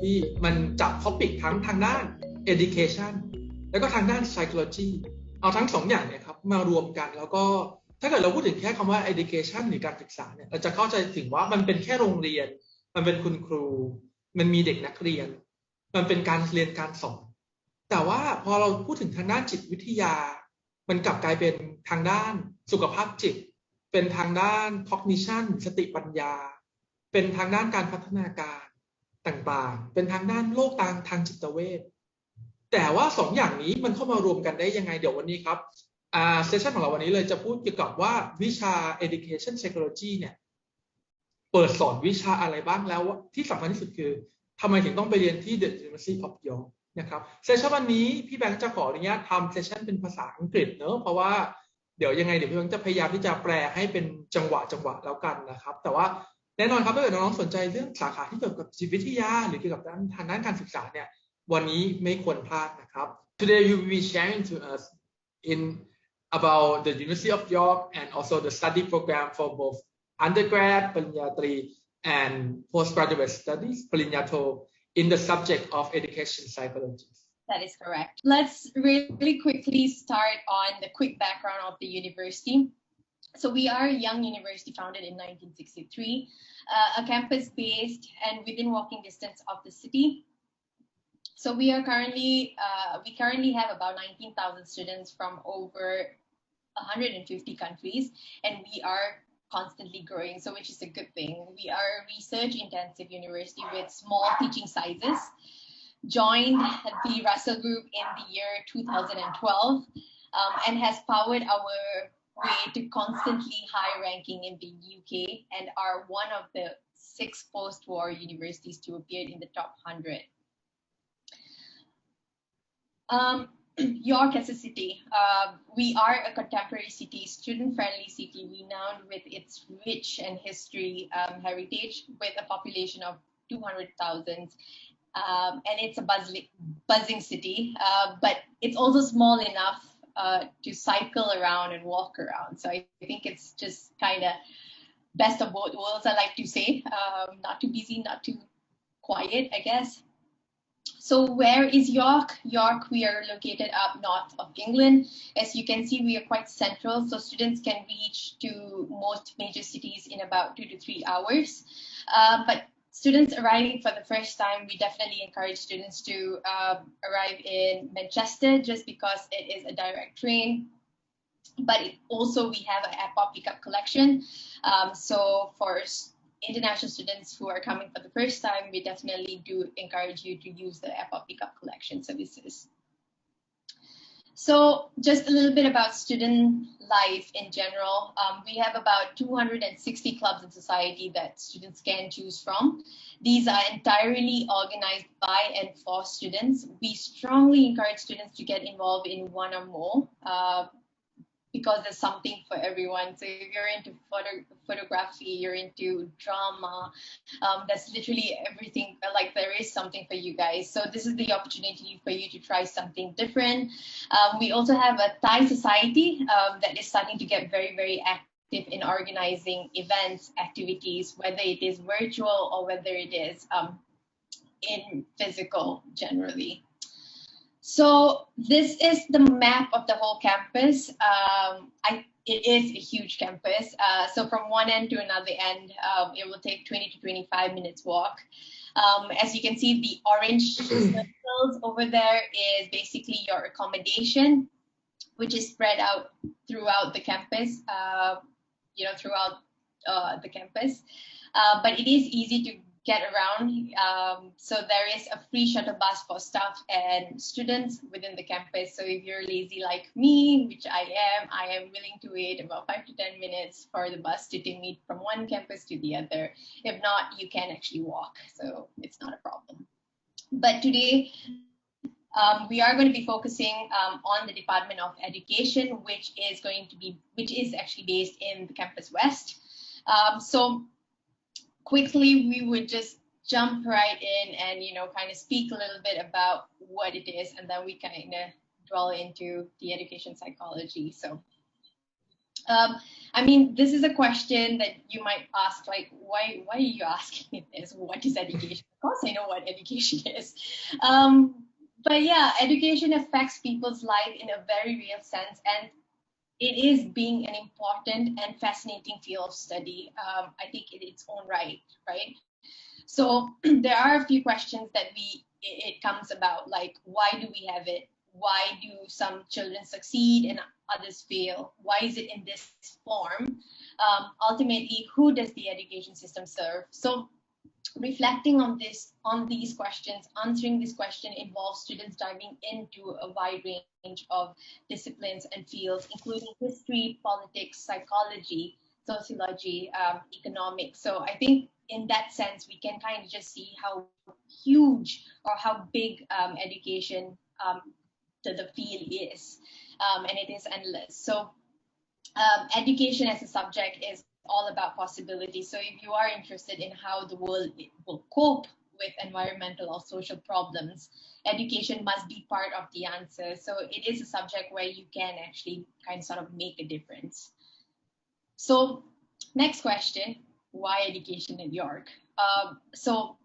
ที่มันจับท็อปิกทั้งทางด้าน education แล้วก็ทางด้าน psychology เอาทั้ง2 อย่างเนี่ยครับมารวมกันแล้วก็ถ้าเกิดเราพูดถึงแค่คำว่า education หรือการศึกษาเนี่ยเราจะเข้าใจถึงว่ามันเป็นแค่โรงเรียนมันเป็นคุณครูมันมีเด็กนักเรียนมันเป็นการเรียนการสอนแต่ว่าพอเราพูดถึงทางด้านจิตวิทยามันกลับกลายเป็นทางด้านสุขภาพจิตเป็นทางด้าน cognition สติปัญญาเป็นทางด้านการพัฒนาการต่างๆเป็นทางด้านโรคทางจิตเวชแต่ว่า2 อย่างนี้มันเข้ามารวมกันได้ยังไงเดี๋ยววันนี้ครับเซสชั่นของเราวันนี้เลยจะพูดเกี่ยวกับว่าวิชา education psychology เนี่ยเปิดสอนวิชาอะไรบ้างแล้วที่สำคัญที่สุดคือทำไมถึงต้องไปเรียนที่ The University of York นะครับเซสชั่นวันนี้พี่แบงค์จะขออนุญาตทำเซสชั่นเป็นภาษาอังกฤษเนอะเพราะว่าเดี๋ยวยังไงเดี๋ยวพี่แบงค์จะพยายามที่จะแปลให้เป็นจังหวะแล้วกันนะครับแต่ว่าแน่นอนครับถ้าเกิดน้องๆสนใจเรื่องสาขาที่เกี่ยวกับจิตวิทยาหรือเกี่ยวกับทางด้านการศึกษาเนี่ยวันนี้ไม่ควรพลาดนะครับ Today you will be sharing to us in about the University of York and also the study program for both undergrad ปริญญาตรี and postgraduate studies ปริญญาโท in the subject of education psychology. That is correct. Let's really quickly start on the quick background of the university. So we are a young university founded in 1963, a campus based and within walking distance of the city. So we currently have about 19,000 students from over 150 countries, and we are constantly growing, so which is a good thing. We are a research intensive university with small teaching sizes. Joined the Russell Group in the year 2012 and has powered our way to constantly high ranking in the UK and are one of the 6 post-war universities to appear in the top 100. York as a city, we are a contemporary city, student-friendly city, renowned with its rich and history heritage, with a population of 200,000. And it's a buzzing city, but it's also small enough to cycle around and walk around. So I think it's just kind of best of both worlds, I like to say. Not too busy, not too quiet, I guess. So where is York? York, we are located up north of England. As you can see, we are quite central, so students can reach to most major cities in about 2 to 3 hours. But students arriving for the first time, we definitely encourage students to arrive in Manchester just because it is a direct train. But also we have an 𝐓𝐵 pickup collection. So for international students who are coming for the first time, we definitely do encourage you to use the 𝐓𝐵 pickup collection services. So just a little bit about student life in general. We have about 260 clubs in society that students can choose from. These are entirely organized by and for students. We strongly encourage students to get involved in one or more because there's something for everyone. So if you're into photography, you're into drama, that's literally everything. Like there is something for you guys. So this is the opportunity for you to try something different. We also have a Thai society that is starting to get very, very active in organizing events, activities, whether it is virtual or whether it is in physical generally. So this is the map of the whole campus. It is a huge campus. So from one end to another end, it will take 20 to 25 minutes walk. As you can see, the orange circles over there is basically your accommodation, which is spread out throughout the campus, the campus. But it is easy to get around. So there is a free shuttle bus for staff and students within the campus. So if you're lazy like me, which I am willing to wait about 5 to 10 minutes for the bus to take me from one campus to the other. If not, you can actually walk. So it's not a problem. But today, we are going to be focusing on the Department of Education, which is actually based in the Campus West. So quickly, we would just jump right in and, kind of speak a little bit about what it is, and then we kind of dwell into the education psychology. So I mean, this is a question that you might ask, like, why are you asking me this? What is education? Of course, I know what education is. But yeah, education affects people's life in a very real sense, and it is being an important and fascinating field of study, I think in its own right? So there are a few questions that it comes about, like, why do we have it? Why do some children succeed and others fail? Why is it in this form? Ultimately, who does the education system serve? So reflecting on these questions, answering this question involves students diving into a wide range of disciplines and fields, including history, politics, psychology, sociology, economics. So I think in that sense, we can kind of just see how huge or how big education the field is, and it is endless. So education as a subject is all about possibility. So if you are interested in how the world will cope with environmental or social problems, education must be part of the answer. So it is a subject where you can actually kind of sort of make a difference. So next question, why education in York? So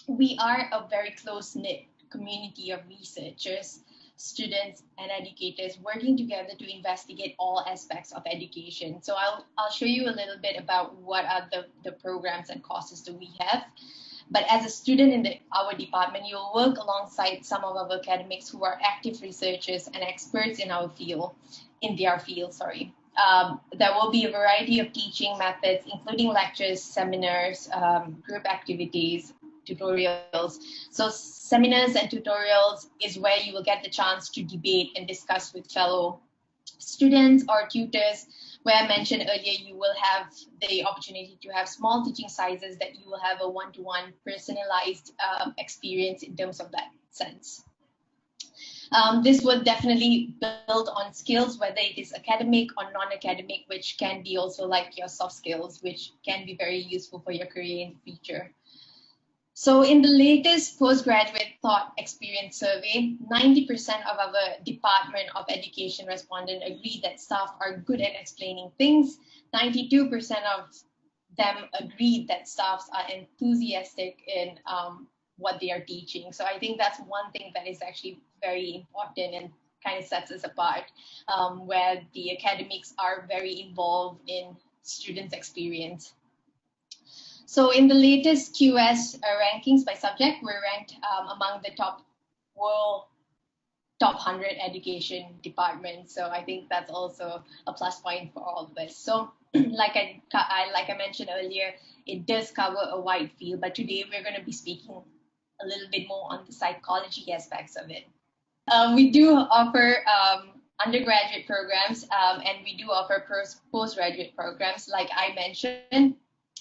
we are a very close-knit community of researchers, students, and educators working together to investigate all aspects of education. So I'll show you a little bit about what are the programs and courses that we have. But as a student in our department, you'll work alongside some of our academics who are active researchers and experts in their field. There will be a variety of teaching methods, including lectures, seminars, group activities, tutorials. So seminars and tutorials is where you will get the chance to debate and discuss with fellow students or tutors. Where I mentioned earlier, you will have the opportunity to have small teaching sizes that you will have a one-to-one personalized experience in terms of that sense. This will definitely build on skills, whether it is academic or non-academic, which can be also like your soft skills, which can be very useful for your career in the future. So in the latest postgraduate thought experience survey, 90% of our Department of Education respondents agreed that staff are good at explaining things. 92% of them agreed that staffs are enthusiastic in what they are teaching. So I think that's one thing that is actually very important and kind of sets us apart, where the academics are very involved in students' experience. So in the latest QS rankings by subject, we're ranked among the top 100 education departments. So I think that's also a plus point for all of this. So like I mentioned earlier, it does cover a wide field, but today we're going to be speaking a little bit more on the psychology aspects of it. We do offer undergraduate programs and we do offer postgraduate programs. Like I mentioned,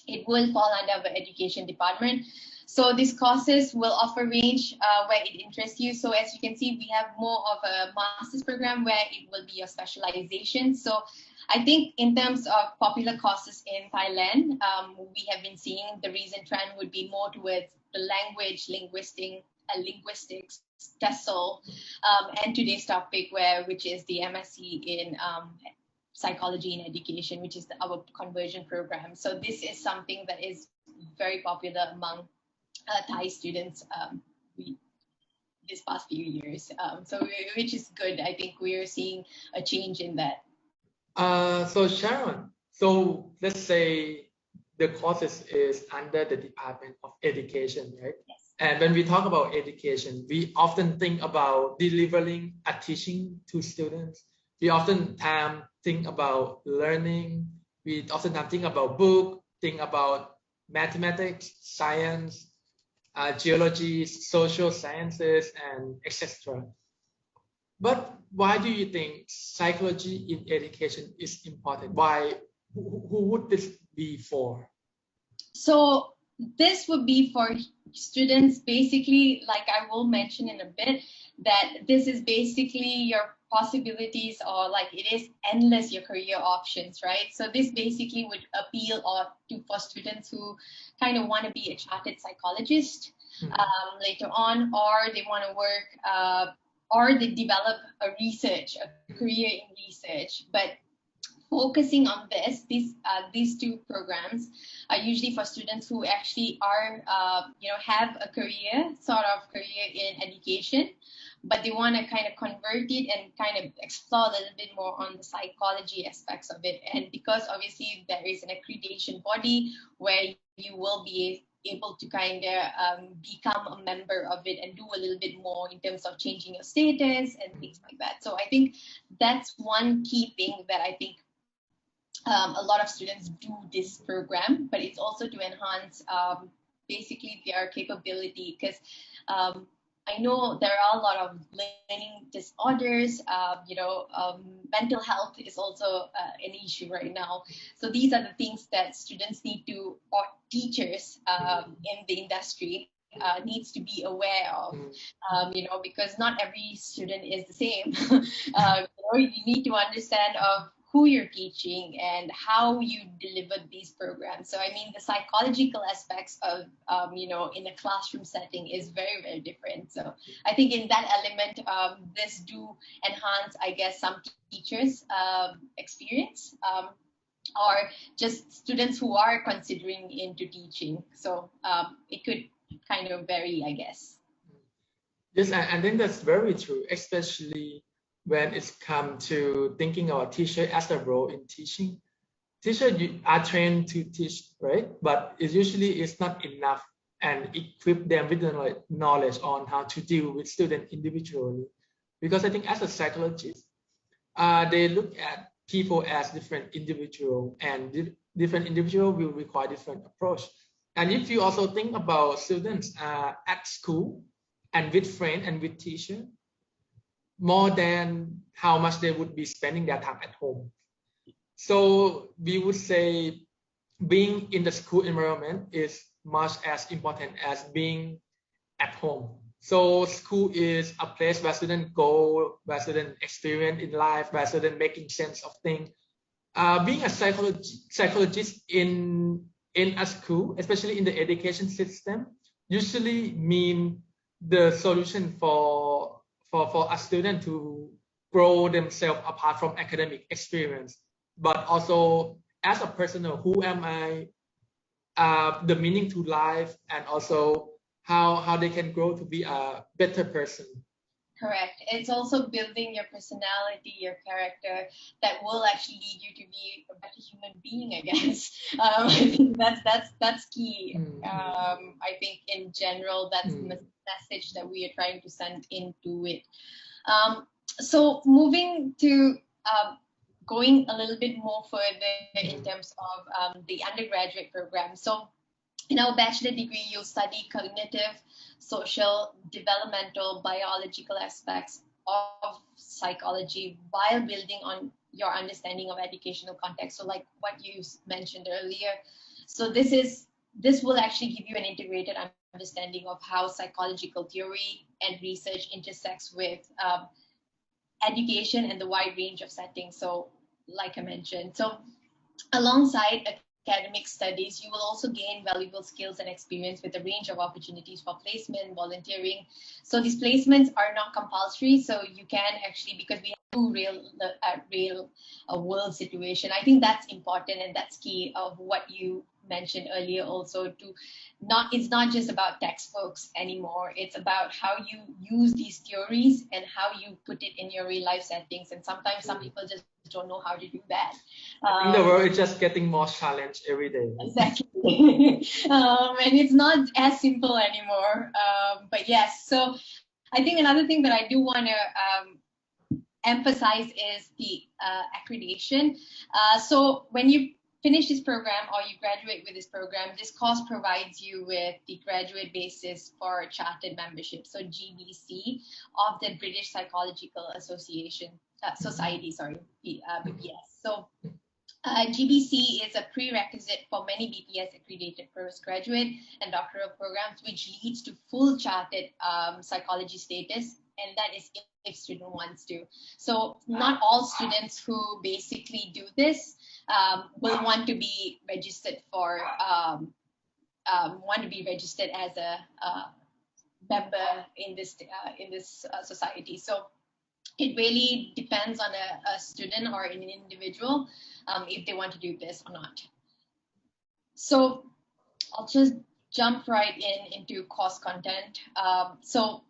it will fall under our education department. So these courses will offer range where it interests you. So as you can see, we have more of a master's program where it will be your specialization. So I think in terms of popular courses in Thailand, we have been seeing the recent trend would be more towards the language, linguistics, TESOL, and today's topic which is the MSc in psychology and education, which is our conversion program. So this is something that is very popular among Thai students this past few years. Which is good. I think we are seeing a change in that. So Sharon, so let's say the courses is under the Department of Education, right? Yes. And when we talk about education, we often think about delivering a teaching to students. We often think about learning. We often think about book, think about mathematics, science, geology, social sciences, and etc. But why do you think psychology in education is important? Who would this be for? So this would be for students, basically, like I will mention in a bit, that this is basically your possibilities, or like it is endless, your career options, right? So this basically would appeal for students who kind of want to be a chartered psychologist later on, or they want to work, or they develop a career in research. But focusing on these two programs are usually for students who actually are, have a sort of career in education, but they want to kind of convert it and kind of explore a little bit more on the psychology aspects of it. And because obviously there is an accreditation body where you will be able to kind of become a member of it and do a little bit more in terms of changing your status and things like that. So I think that's one key thing that I think a lot of students do this program, but it's also to enhance basically their capability, because I know there are a lot of learning disorders, mental health is also an issue right now. So these are the things that students need to, or teachers in the industry needs to be aware of, because not every student is the same. You need to understand of who you're teaching and how you deliver these programs. So I mean, the psychological aspects of, in a classroom setting is very, very different. So I think in that element, this do enhance, I guess, some teachers' experience, or just students who are considering into teaching. So it could kind of vary, I guess. Yes, I think that's very true, especially when it's come to thinking about teacher as a role in teaching. Teachers are trained to teach, right? But it usually is not enough and equip them with the knowledge on how to deal with students individually. Because I think as a psychologist, they look at people as different individuals, and different individuals will require different approach. And if you also think about students at school and with friends and with teachers, more than how much they would be spending their time at home. So we would say being in the school environment is much as important as being at home. So school is a place where students go, where students experience in life, where students making sense of things. Being a psychologist in a school, especially in the education system, usually mean the solution for a student to grow themselves apart from academic experience, but also as a personal, who am I, the meaning to life, and also how they can grow to be a better person. Correct. It's also building your personality, your character, that will actually lead you to be a better human being, I guess. I think that's key. I think in general, that's the message that we are trying to send into it. So moving to going a little bit more further in terms of the undergraduate program. So in our bachelor degree, you'll study cognitive, social, developmental, biological aspects of psychology while building on your understanding of educational context. So like what you mentioned earlier. So this will actually give you an integrated understanding of how psychological theory and research intersects with education and the wide range of settings. So like I mentioned, so alongside academic studies, you will also gain valuable skills and experience with a range of opportunities for placement, volunteering. So these placements are not compulsory, so you can actually, because we have real world situation. I think that's important, and that's key of what you mentioned earlier also, it's not just about textbooks anymore. It's about how you use these theories and how you put it in your real life settings. And sometimes some people just don't know how to do that. I think the world is just getting more challenged every day. Exactly. And it's not as simple anymore. But yes, so I think another thing that I do want to emphasize is the accreditation. So when you finish this program or you graduate with this program, this course provides you with the graduate basis for chartered membership, so GBC, of the British Psychological Association Society, BPS. So GBC is a prerequisite for many BPS accredited postgraduate and doctoral programs, which leads to full chartered psychology status, and that is if student wants to. So not all students who basically do this will want to be registered for as a member in this society. So it really depends on a student or an individual if they want to do this or not. So I'll just jump right into course content. So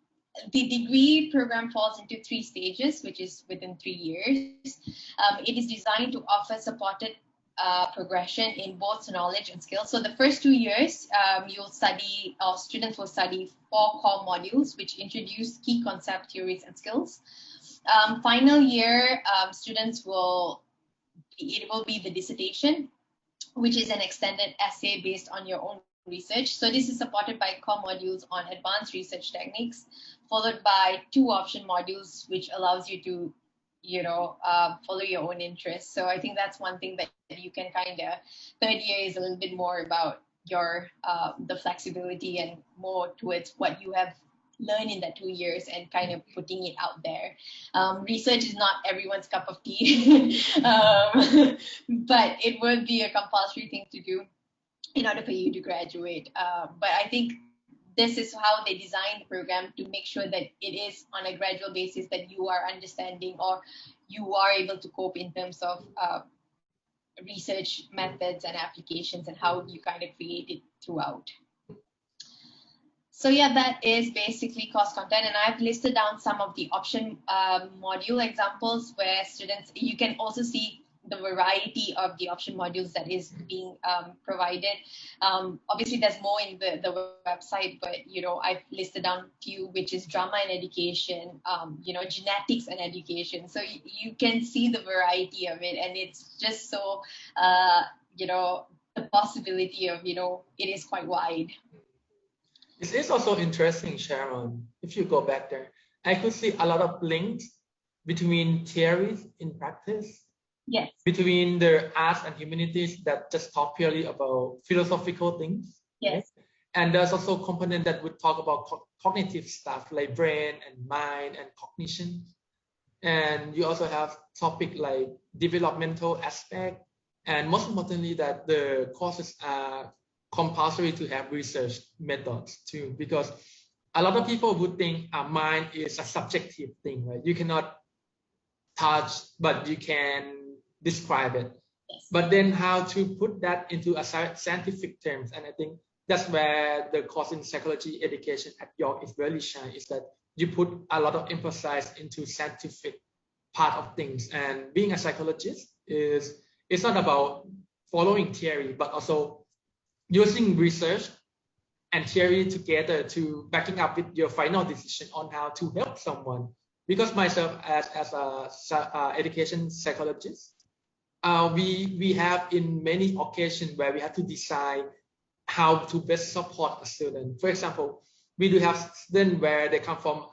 the degree program falls into 3 stages, which is within 3 years. It is designed to offer supported progression in both knowledge and skills. So the first 2 years, you'll study, or students will study 4 core modules, which introduce key concept, theories, and skills. Final year, students it will be the dissertation, which is an extended essay based on your own research. So this is supported by core modules on advanced research techniques, followed by 2 option modules, which allows you to, follow your own interests. So I think that's one thing that you can kind of, third year is a little bit more about your, the flexibility and more towards what you have learned in that 2 years and kind of putting it out there. Research is not everyone's cup of tea, but it would be a compulsory thing to do in order for you to graduate. But I think this is how they design the program to make sure that it is on a gradual basis that you are understanding or you are able to cope in terms of research methods and applications and how you kind of create it throughout. So yeah, that is basically course content, and I've listed down some of the option module examples where students, you can also see the variety of the option modules that is being provided. Obviously there's more in the website, but I've listed down a few, which is drama and education, genetics and education. So you can see the variety of it, and it's just so the possibility of it is quite wide. It is also interesting, Sharon, if you go back there, I could see a lot of links between theories in practice. Yes. Between the arts and humanities that just talk purely about philosophical things. Yes. Right? And there's also a component that would talk about cognitive stuff like brain and mind and cognition. And you also have topic like developmental aspect. And most importantly, that the courses are compulsory to have research methods too, because a lot of people would think our mind is a subjective thing, right? You cannot touch, but you can describe it. Yes. But then how to put that into a scientific terms, and I think that's where the course in psychology education at York is really shine, is that you put a lot of emphasis into scientific part of things. And being a psychologist it's not about following theory, but also using research and theory together to backing up with your final decision on how to help someone. Because myself as a education psychologist, we have in many occasions where we have to decide how to best support a student. For example, we do have students where they come from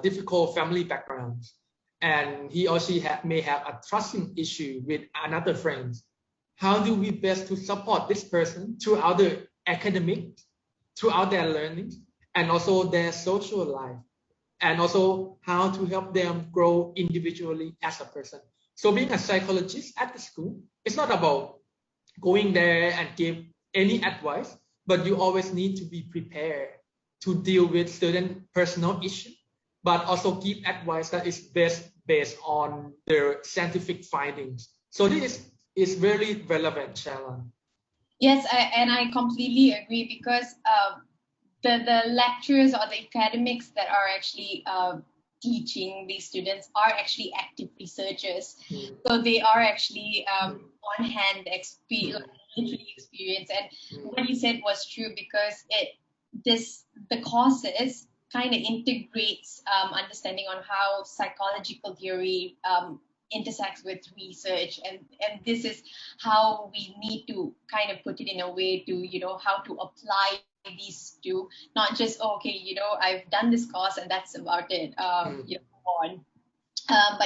difficult family backgrounds, and he or she may have a trusting issue with another friend. How do we best to support this person throughout the academic, throughout their learning, and also their social life, and also how to help them grow individually as a person. So being a psychologist at the school, it's not about going there and give any advice, but you always need to be prepared to deal with student personal issues, but also give advice that is based on their scientific findings. So this is really relevant, Sharon. Yes, I completely agree, because the lecturers or the academics that are actually teaching these students are actually active researchers. So they are actually on hand literally experience. And what you said was true, because the courses kind of integrates understanding on how psychological theory intersects with research, and this is how we need to kind of put it in a way to how to apply these to not just I've done this course and that's about it, but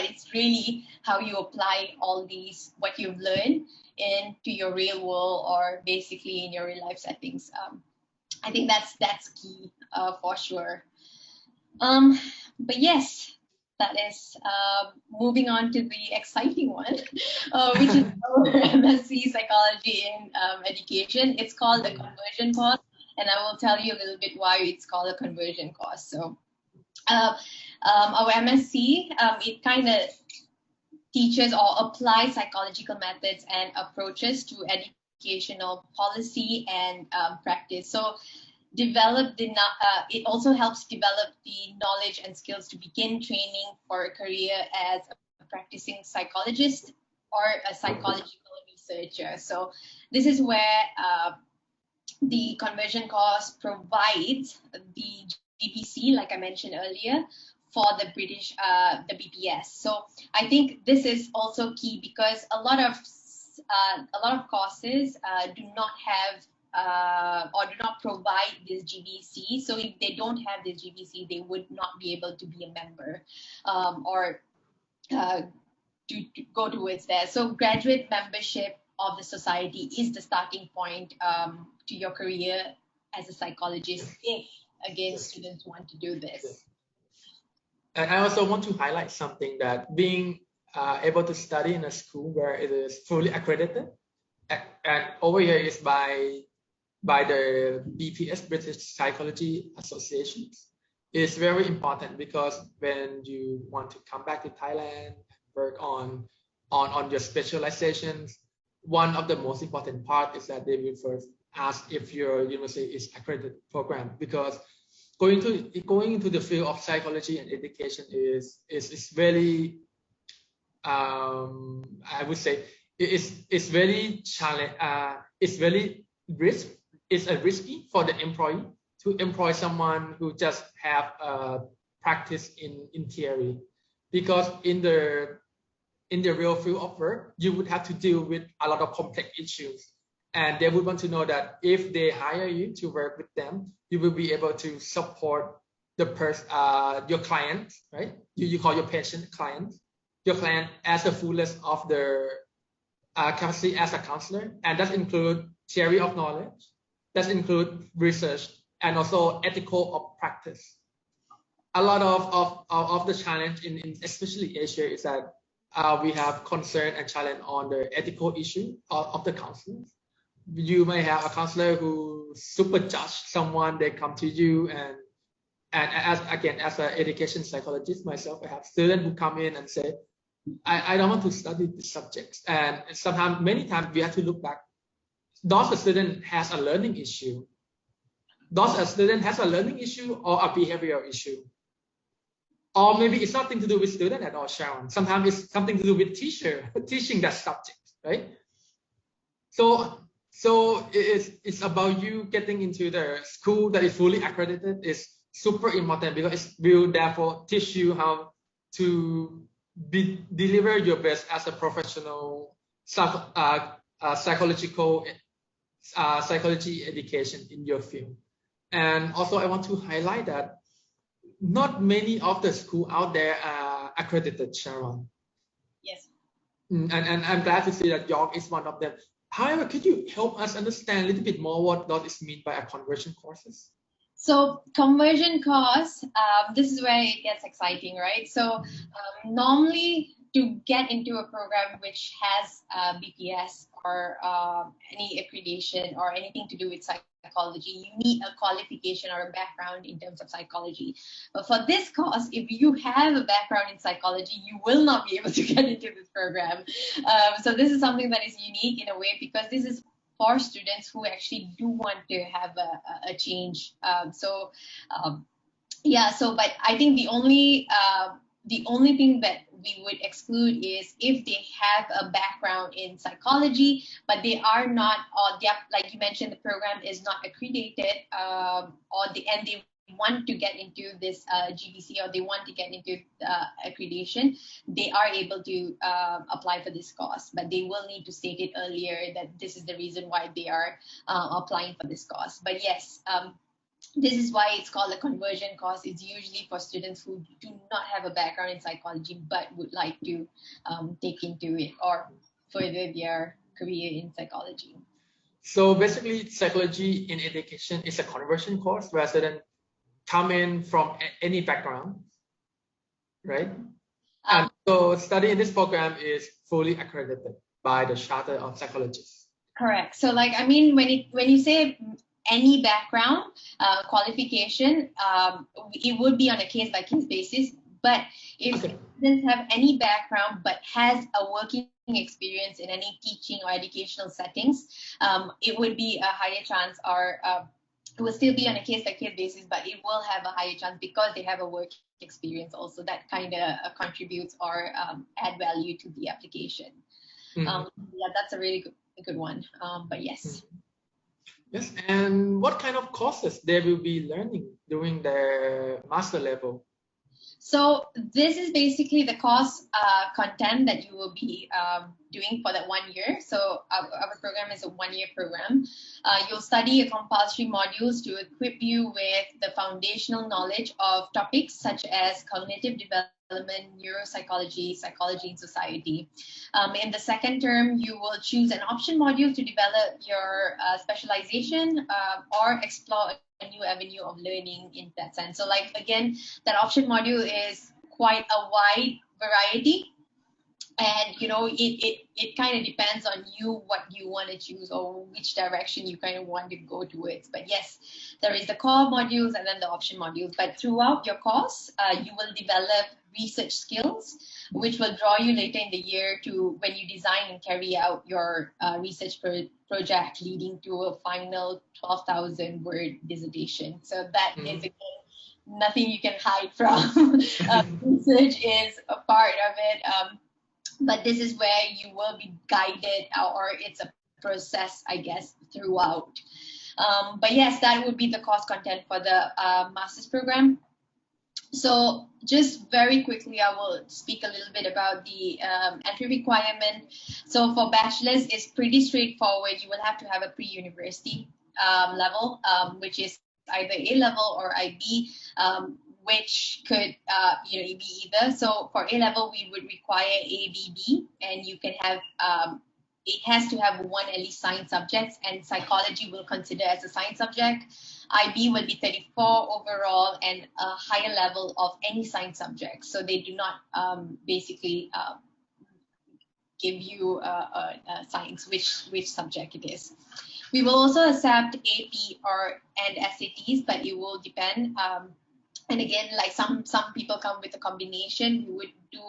it's really how you apply all these what you've learned into your real world, or basically in your real life settings. I think that's key for sure. But yes, that is moving on to the exciting one, which is our MSc Psychology in Education. It's called the conversion course, and I will tell you a little bit why it's called a conversion course. So Our MSc, it kind of teaches or applies psychological methods and approaches to educational policy and practice. So it also helps develop the knowledge and skills to begin training for a career as a practicing psychologist or a psychological researcher. So this is where the conversion course provides the GBC, like I mentioned earlier, for the British, the BPS. So I think this is also key because a lot of courses do not have or do not provide this GBC. So if they don't have this GBC, they would not be able to be a member or to go towards that. So graduate membership of the society is the starting point to your career as a psychologist if, again, students want to do this. And I also want to highlight something that being able to study in a school where it is fully accredited, and over here is by the BPS, British Psychology Association, is very important because when you want to come back to Thailand, work on your specializations, one of the most important part is that they will first ask if your university is accredited program, because going into the field of psychology and education is very I would say it's very challenge it's very risky for the employee to employ someone who just have practice in theory, because in the real field of work you would have to deal with a lot of complex issues, and they would want to know that if they hire you to work with them, you will be able to support the your client, right? You call your patient client, your client as the fullest of their capacity as a counselor, and that include theory of knowledge, that include research, and also ethical of practice. A lot of the challenge in especially Asia is that we have concern and challenge on the ethical issue of the counselors. You may have a counselor who super judge someone, they come to you, and as an education psychologist myself, I have students who come in and say, I don't want to study this subject, and sometimes many times we have to look back. Does the student has a learning issue? Does a student has a learning issue or a behavioral issue? Or maybe it's nothing to do with student at all, Sharon. Sometimes it's something to do with teacher teaching that subject, right? So it's about you getting into the school that is fully accredited is super important, because it will therefore teach you how to deliver your best as a professional psychology education in your field. And also I want to highlight that not many of the schools out there are accredited, Sharon. Yes. And I'm glad to see that York is one of them. However, could you help us understand a little bit more what does it mean by a conversion courses? So conversion course, this is where it gets exciting, right? So normally to get into a program which has BPS or any accreditation or anything to do with psychology, you need a qualification or a background in terms of psychology. But for this course, if you have a background in psychology, you will not be able to get into this program. So this is something that is unique in a way, because this is for students who actually do want to have a change. But I think the only thing that we would exclude is if they have a background in psychology, but they are not, or like you mentioned, the program is not accredited, and they want to get into this GBC, or they want to get into accreditation, they are able to apply for this course, but they will need to state it earlier that this is the reason why they are applying for this course. But yes, this is why it's called a conversion course. It's usually for students who do not have a background in psychology but would like to take into it or further their career in psychology. So basically, psychology in education is a conversion course where students come in from any background, right? And so study in this program is fully accredited by the Charter of Psychologists. Correct. So like, I mean, when you say any background qualification, it would be on a case-by-case basis, But if students have any background but has a working experience in any teaching or educational settings, it would be a higher chance, or it will still be on a case-by-case basis, but it will have a higher chance because they have a work experience also that kind of contributes or add value to the application. Yeah, that's a really good one. But yes. Yes, and what kind of courses they will be learning during their master level? So this is basically the course content that you will be doing for that 1 year. So our program is a 1-year program. You'll study a compulsory modules to equip you with the foundational knowledge of topics such as cognitive development, neuropsychology, psychology in society. In the second term, you will choose an option module to develop your specialization or explore a new avenue of learning in that sense. So like, again, that option module is quite a wide variety, and you know, it kind of depends on you what you want to choose or which direction you kind of want to go towards. But yes, there is the core modules and then the option modules, but throughout your course you will develop research skills which will draw you later in the year to when you design and carry out your research project leading to a final 12,000 word dissertation. So that is again nothing you can hide from. Research is a part of it, but this is where you will be guided, or it's a process, I guess, throughout. But yes, that would be the course content for the master's program. So just very quickly, I will speak a little bit about the entry requirement. So for bachelor's, it's pretty straightforward. You will have to have a pre-university level, which is either A level or IB, which could be either. So for A level, we would require ABB, and you can have it has to have one at least science subjects, and psychology will consider as a science subject. IB will be 34 overall and a higher level of any science subject. So they do not basically give you science, which subject it is. We will also accept AP and SATs, but it will depend. And again, like some people come with a combination, we do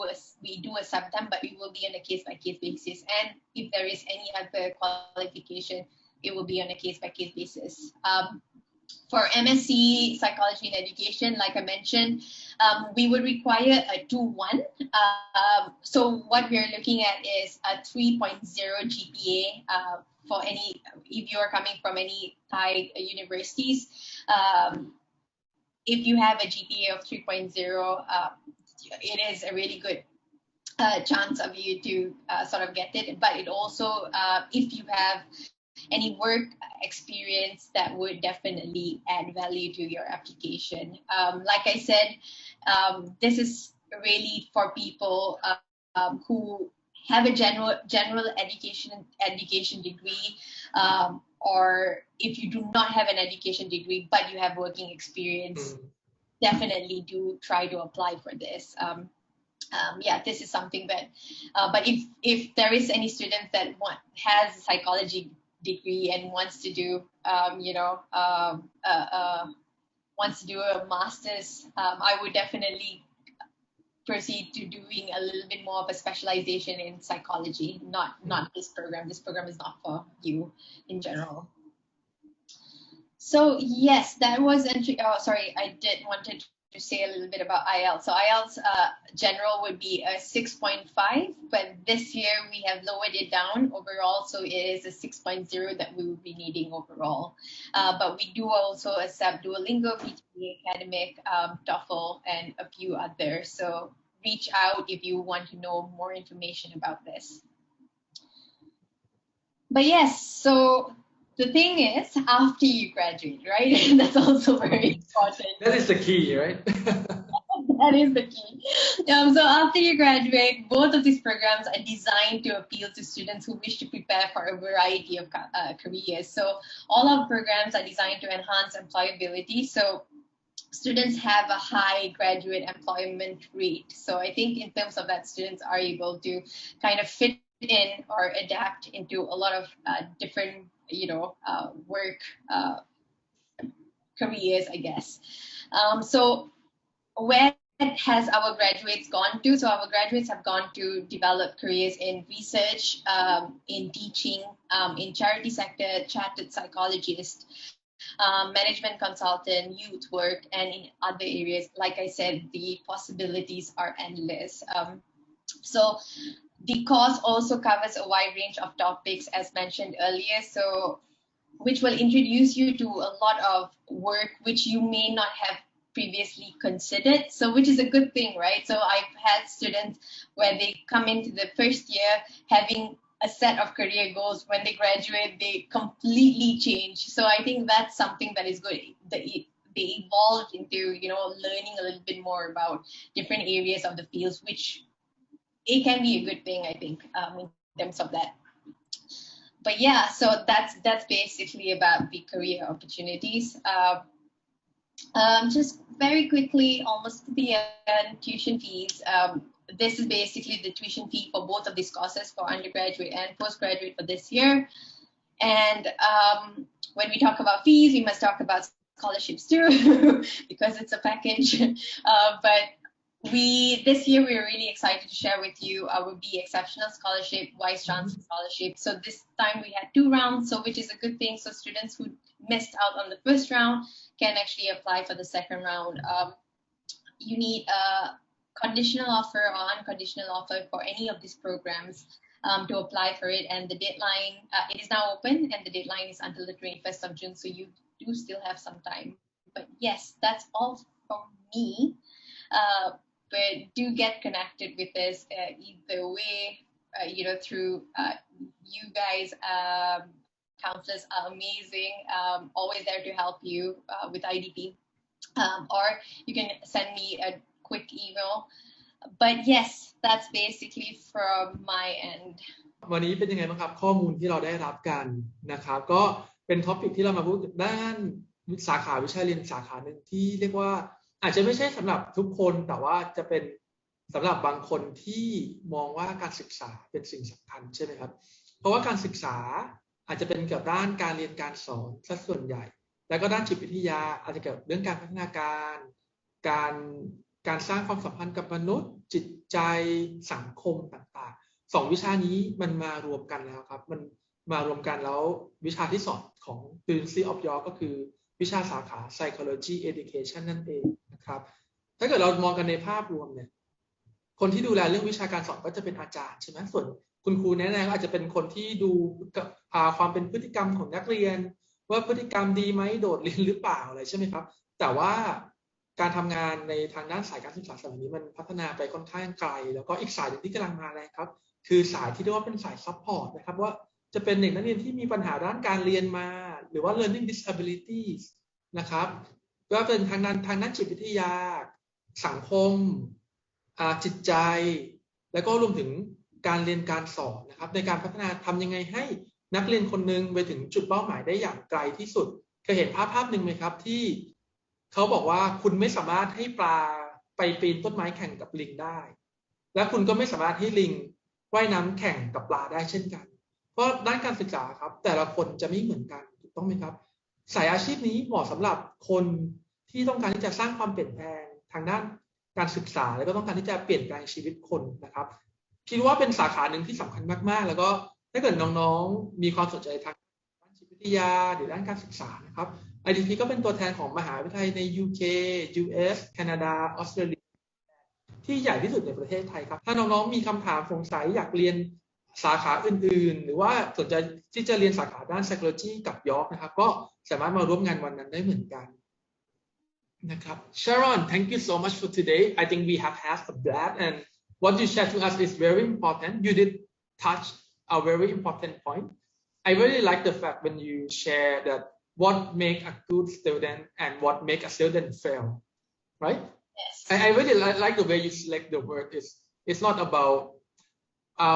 accept them, but it will be on a case-by-case basis. And if there is any other qualification, it will be on a case-by-case basis. For MSc Psychology and Education, like I mentioned, we would require a 2-1. So what we're looking at is a 3.0 GPA for any, if you're coming from any Thai universities. If you have a GPA of 3.0, it is a really good chance of you to sort of get it. But it also, if you have any work experience, that would definitely add value to your application. Like I said, this is really for people who have a general education degree, or if you do not have an education degree but you have working experience, definitely do try to apply for this. Yeah, this is something that, but if there is any student that has a psychology degree and wants to do, wants to do a master's, I would definitely proceed to doing a little bit more of a specialization in psychology, not this program. This program is not for you in general. So yes, that was entry. Oh, sorry, I did wanted to say a little bit about IELTS. So IELTS general would be a 6.5, but this year we have lowered it down overall, so it is a 6.0 that we will be needing overall. But we do also accept Duolingo, PTE Academic, TOEFL, and a few others. So reach out if you want to know more information about this. But yes, so the thing is, after you graduate, right? That's also very important. That is the key, right? That is the key. So after you graduate, both of these programs are designed to appeal to students who wish to prepare for a variety of careers. So all our programs are designed to enhance employability. So students have a high graduate employment rate. So I think in terms of that, students are able to kind of fit in or adapt into a lot of different work careers, I guess. So where has our graduates gone to? So our graduates have gone to develop careers in research, in teaching, in charity sector, chartered psychologist, management consultant, youth work, and in other areas. Like I said, the possibilities are endless. So the course also covers a wide range of topics, as mentioned earlier, so which will introduce you to a lot of work which you may not have previously considered, so which is a good thing, right? So I've had students where they come into the first year having a set of career goals. When they graduate, they completely change. So I think that's something that is good. They evolve into, learning a little bit more about different areas of the fields, which it can be a good thing, I think, in terms of that. But yeah, so that's basically about the career opportunities. Just very quickly, almost the tuition fees. This is basically the tuition fee for both of these courses, for undergraduate and postgraduate for this year. And when we talk about fees, we must talk about scholarships too, because it's a package. But this year we're really excited to share with you our Be Exceptional Scholarship, Vice Chancellor Scholarship. So this time we had 2 rounds, so which is a good thing. So students who missed out on the first round can actually apply for the second round. You need a conditional offer or unconditional offer for any of these programs to apply for it, and the deadline, it is now open, and the deadline is until the 21st of June, so you do still have some time. But yes, that's all from me. But do get connected with us either way, through you guys. Counselors are amazing, always there to help you with IDP, or you can send me a quick email. But yes, that's basically from my end. วันนี้เป็นยังไงบ้างครับข้อมูลที่เราได้รับกันนะครับก็เป็นท็อปิกที่เรามาพูดด้านสาขาวิชาเรียนสาขาหนึ่งที่เรียกว่าอาจจะไม่ใช่สำหรับทุกคนแต่ว่าจะเป็นสำหรับบางคนที่มองว่าการศึกษาเป็นสิ่งสำคัญใช่ไหมครับเพราะว่าการศึกษาอาจจะเป็นเกี่ยวกับด้านการเรียนการสอนซะส่วนใหญ่แล้วก็ด้านจิตวิทยาอาจจะเกี่ยวกับเรื่องการพัฒนาการสร้างความสัมพันธ์กับมนุษย์จิตใจสังคมต่างๆ2วิชานี้มันมารวมกันแล้วครับมันมารวมกันแล้ววิชาที่สอนของ University of York ก็คือวิชาสาขา Psychology Education นั่นเองนะครับถ้าเกิดเรามองกันในภาพรวมเนี่ยคนที่ดูแลเรื่องวิชาการสอนก็จะเป็นอาจารย์ใช่ไหมส่วนคุณครูแนะๆก็อาจจะเป็นคนที่ดูความเป็นพฤติกรรมของนักเรียนว่าพฤติกรรมดีไหมโดดเรียนหรือเปล่าอะไรใช่ไหมครับแต่ว่าการทำงานในทางด้านสายการศึกษาสมัยนี้มันพัฒนาไปค่อนข้างไกลแล้วก็อีกสายหนึ่งที่กำลังมาแรงครับคือสายที่เรียกว่าเป็นสายซัพพอร์ตนะครับว่าจะเป็นเด็กนักเรียนที่มีปัญหาด้านการเรียนมาหรือว่า learning disabilities นะครับก็เป็นทางด้านจิตวิทยาสังคมจิตใจแล้วก็รวมถึงการเรียนการสอนนะครับในการพัฒนาทำยังไงให้นักเรียนคนหนึ่งไปถึงจุดเป้าหมายได้อย่างไกลที่สุดเคยเห็นภาพหนึ่งไหมครับที่เขาบอกว่าคุณไม่สามารถให้ปลาไปปีนต้นไม้แข่งกับลิงได้และคุณก็ไม่สามารถให้ลิงว่ายน้ำแข่งกับปลาได้เช่นกันเพราะด้านการศึกษาครับแต่ละคนจะไม่เหมือนกันถูกต้องไหมครับสายอาชีพนี้เหมาะสำหรับคนที่ต้องการที่จะสร้างความเปลี่ยนแปลงทางด้านการศึกษาแล้วก็ต้องการที่จะเปลี่ยนแปลงชีวิตคนนะครับคิดว่าเป็นสาขาหนึ่งที่สำคัญมากๆแล้วก็ถ้าเกิดน้องๆมีความสนใจทางด้านจิตวิทยาหรือด้านการศึกษานะครับ IDP ก็เป็นตัวแทนของมหาวิทยาลัยใน UK US แคนาดาออสเตรเลียที่ใหญ่ที่สุดในประเทศไทยครับถ้าน้องๆมีคำถามสงสัยอยากเรียนสาขาอื่นๆหรือว่าสนใจที่จะเรียนสาขาด้าน psychology กับยอร์กนะครับก็สามารถมาร่วมงานวันนั้นได้เหมือนกันนะครับ Sharon thank you so much for today I think we have had a blast and what you shared to us is very important you did touch a very important point I really like the fact when you share that what make a good student and what make a student fail right yes I really like the way you select the word it's not about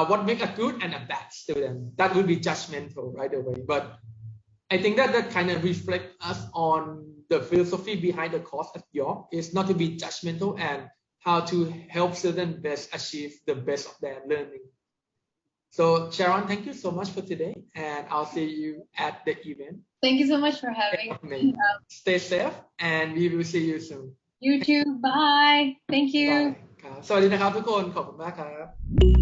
what make a good and a bad student that would be judgmental right away but I think that kind of reflects us on the philosophy behind the course at York is not to be judgmental and how to help students best achieve the best of their learning. So Sharon, thank you so much for today and I'll see you at the event. Thank you so much for having me. Stay safe and we will see you soon. You too. Bye. Thank you. ครับสวัสดีนะครับทุกคนขอบคุณมากครับ